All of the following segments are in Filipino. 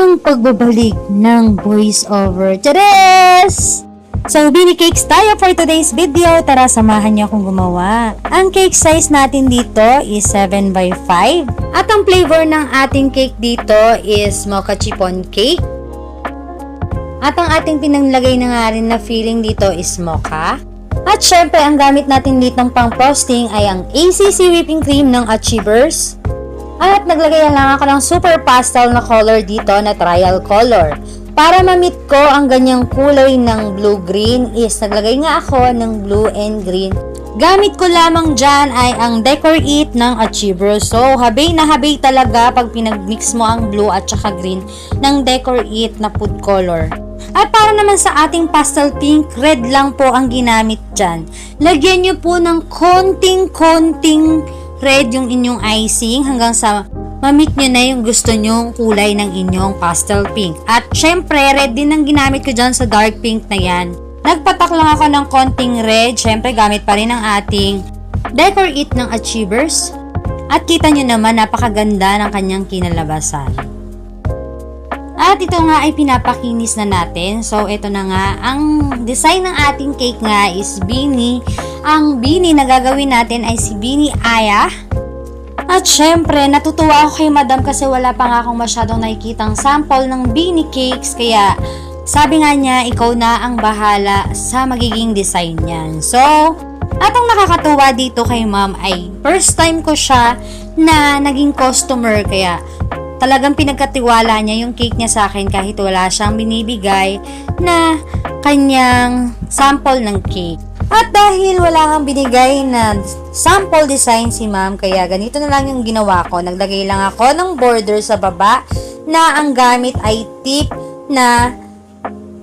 ang pagbabalik ng voice over. Chares! So, Bini Cakes tayo for today's video. Tara, samahan niyo akong gumawa. Ang cake size natin dito is 7x5. At ang flavor ng ating cake dito is mocha chiffon cake. At ang ating pinanglagay na nga rin na filling dito is mocha. At syempre, ang gamit natin ditong pang frosting ay ang ACC whipping cream ng Achievers. At naglagay lang ako ng super pastel na color dito na trial color. Para ma-meet ko ang ganyang kulay ng blue-green is naglagay nga ako ng blue and green. Gamit ko lamang dyan ay ang Decor It ng Achievers. So, habay na habay talaga pag pinag-mix mo ang blue at saka green ng Decor It na food color. At para naman sa ating pastel pink, red lang po ang ginamit dyan. Lagyan nyo po ng konting red yung inyong icing hanggang sa ma-meet nyo na yung gusto nyong kulay ng inyong pastel pink. At syempre, red din ang ginamit ko dyan sa dark pink na yan. Nagpatak lang ako ng konting red. Syempre, gamit pa rin ang ating Decor It ng Achievers. At kita nyo naman, napakaganda ng kanyang kinalabasan. At ito nga ay pinapakinis na natin. So, ito na nga. Ang design ng ating cake nga is Bini. Ang Bini na gagawin natin ay si Bini Aya. At syempre, natutuwa ako kay Madam kasi wala pa nga akong masyadong nakikitang sample ng Bini Cakes. Kaya, sabi nga niya, ikaw na ang bahala sa magiging design niyan. So, at ang nakakatuwa dito kay Ma'am ay first time ko siya na naging customer. Kaya, talagang pinagkatiwala niya yung cake niya sa akin kahit wala siyang binibigay na kanyang sample ng cake. At dahil wala kang binigay na sample design si ma'am, kaya ganito na lang yung ginawa ko. Naglagay lang ako ng border sa baba na ang gamit ay tip na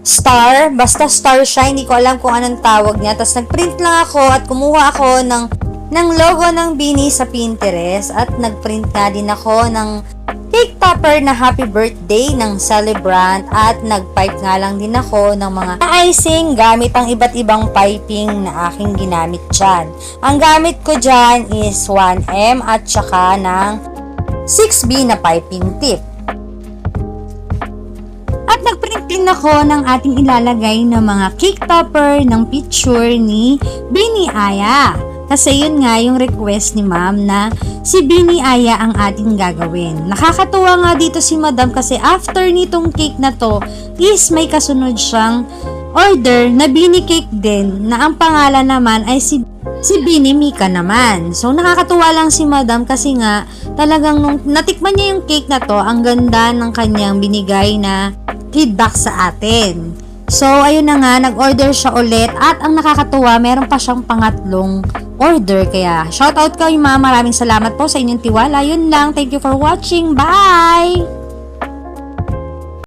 star. Basta star siya, hindi ko alam kung anong tawag niya. Tapos nagprint lang ako at kumuha ako ng logo ng Bini sa Pinterest. At nagprint nga din ako ng cake topper na happy birthday ng celebrant at nag-pipe nga lang din ako ng mga icing gamit ang iba't ibang piping na aking ginamit dyan. Ang gamit ko dyan is 1M at saka ng 6B na piping tip. At nag-print din ako ng ating ilalagay na mga cake topper ng picture ni Bini Aya. Kasi yun nga yung request ni ma'am na si Bini Aya ang ating gagawin. Nakakatuwa nga dito si madam kasi after nitong cake na to is may kasunod siyang order na Bini cake din na ang pangalan naman ay si Bini Mika naman. So nakakatuwa lang si madam kasi nga talagang nung natikman niya yung cake na to, ang ganda ng kanyang binigay na feedback sa atin. So ayun na nga, nag-order siya ulit at ang nakakatuwa, meron pa siyang pangatlong order. Kaya shoutout kayo ma'am, maraming salamat po sa inyong tiwala. Yun lang, thank you for watching, bye!